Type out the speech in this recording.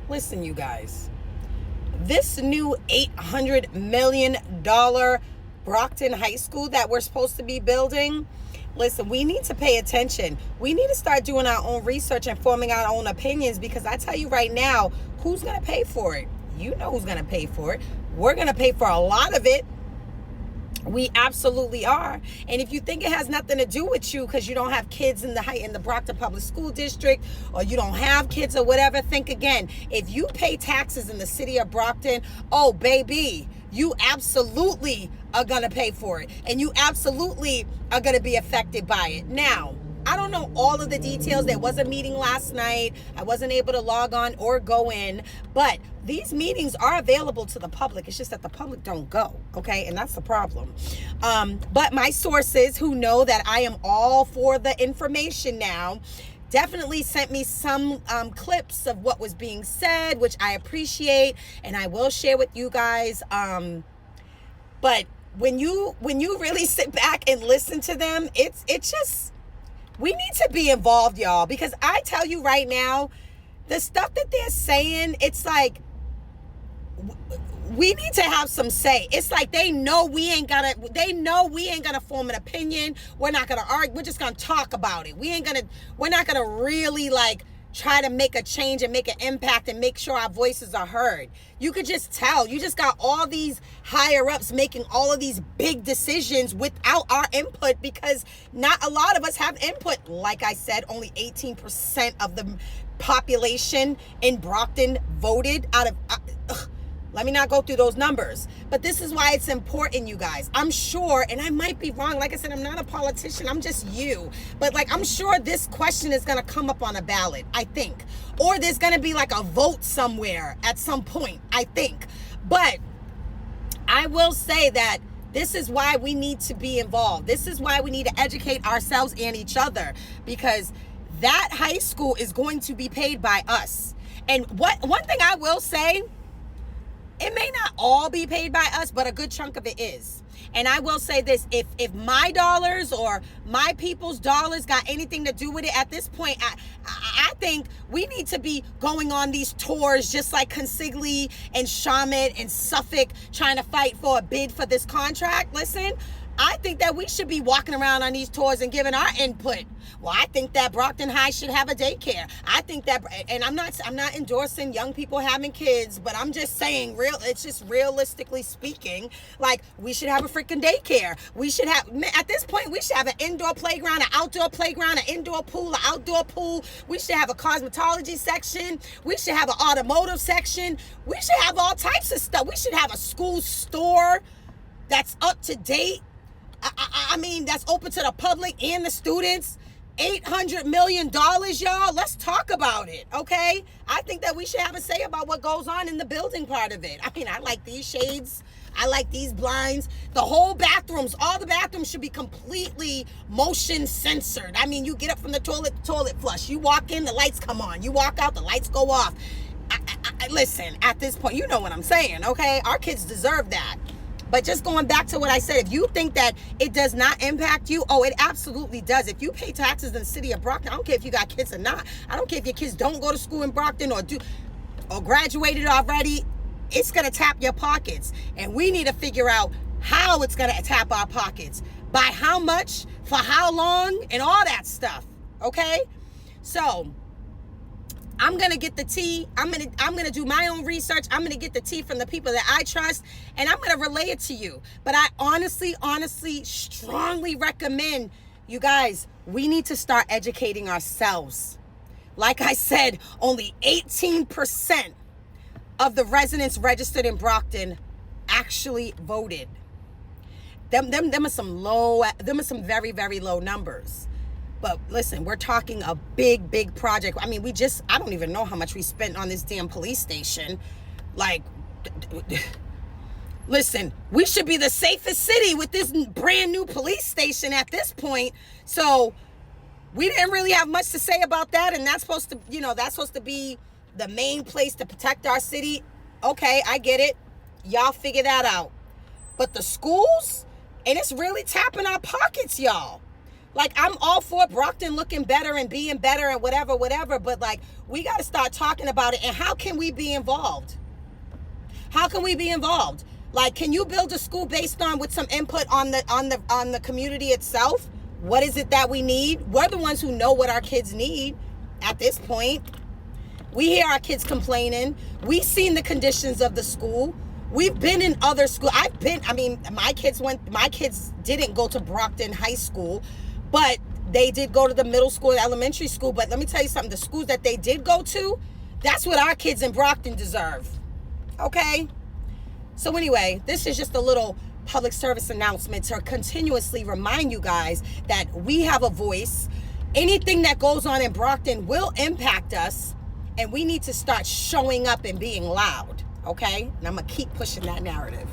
Listen, you guys, this new $800 million Brockton High School that we're supposed to be building, listen, we need to pay attention. We need to start doing our own research and forming our own opinions, because I tell you right now, who's going to pay for it? You know who's going to pay for it. We're going to pay for a lot of it. We absolutely are. And if you think it has nothing to do with you because you don't have kids in the Brockton Public School District, or you don't have kids or whatever, think again. If you pay taxes in the city of Brockton, oh baby, you absolutely are going to pay for it. And you absolutely are going to be affected by it. Now, I don't know all of the details. There was a meeting last night. I wasn't able to log on or go in, but these meetings are available to the public. It's just that the public don't go, okay? And that's the problem. But my sources who know that I am all for the information now definitely sent me some clips of what was being said, which I appreciate, and I will share with you guys. But when you really sit back and listen to them, it's just, we need to be involved, y'all, because I tell you right now, the stuff that they're saying, it's like, we need to have some say. It's like they know we ain't gonna form an opinion. We're not gonna argue. We're just gonna talk about it. We're not gonna really like try to make a change and make an impact and make sure our voices are heard. You could just tell. You just got all these higher ups making all of these big decisions without our input, because not a lot of us have input. Like I said, only 18% of the population in Brockton voted out of... let me not go through those numbers. But this is why it's important, you guys. I'm sure, and I might be wrong. Like I said, I'm not a politician. I'm just you. But like, I'm sure this question is going to come up on a ballot, I think. Or there's going to be like a vote somewhere at some point, I think. But I will say that this is why we need to be involved. This is why we need to educate ourselves and each other, because that high school is going to be paid by us. And one thing I will say, it may not all be paid by us, but a good chunk of it is. And I will say this, if my dollars or my people's dollars got anything to do with it at this point, I think we need to be going on these tours just like Consigli and Shamit and Suffolk trying to fight for a bid for this contract. Listen, I think that we should be walking around on these tours and giving our input. Well, I think that Brockton High should have a daycare. I think that, and I'm not endorsing young people having kids, but I'm just saying it's just realistically speaking, like we should have a freaking daycare. We should have, at this point, we should have an indoor playground, an outdoor playground, an indoor pool, an outdoor pool. We should have a cosmetology section. We should have an automotive section. We should have all types of stuff. We should have a school store that's up to date. I mean, that's open to the public and the students. $800 million, y'all. Let's talk about it, okay? I think that we should have a say about what goes on in the building part of it. I mean, I like these shades. I like these blinds. The whole bathrooms, all the bathrooms should be completely motion censored. I mean, you get up from the toilet flush. You walk in, the lights come on. You walk out, the lights go off. Listen, at this point, you know what I'm saying, okay? Our kids deserve that. But just going back to what I said, if you think that it does not impact you, oh, it absolutely does. If you pay taxes in the city of Brockton, I don't care if you got kids or not. I don't care if your kids don't go to school in Brockton or graduated already. It's going to tap your pockets. And we need to figure out how it's going to tap our pockets. By how much, for how long, and all that stuff. Okay? So I'm going to get the tea. I'm going to do my own research. I'm going to get the tea from the people that I trust, and I'm going to relay it to you. But I honestly, strongly recommend, you guys, we need to start educating ourselves. Like I said, only 18% of the residents registered in Brockton actually voted. Them are some very, very low numbers. But listen, we're talking a big project. I mean, I don't even know how much we spent on this damn police station. Like, listen, we should be the safest city with this brand new police station at this point. So we didn't really have much to say about that. And that's supposed to be the main place to protect our city. Okay, I get it. Y'all figure that out. But the schools, and it's really tapping our pockets, y'all. Like, I'm all for Brockton looking better and being better and whatever, but like, we got to start talking about it. And how can we be involved? How can we be involved? Like, can you build a school based on with some input on the community itself? What is it that we need? We're the ones who know what our kids need at this point. We hear our kids complaining. We've seen the conditions of the school. We've been in other schools. My kids didn't go to Brockton High School, but they did go to the middle school and elementary school. But let me tell you something, the schools that they did go to, that's what our kids in Brockton deserve. Okay? So anyway, this is just a little public service announcement to continuously remind you guys that we have a voice. Anything that goes on in Brockton will impact us, and we need to start showing up and being loud. Okay? And I'm going to keep pushing that narrative.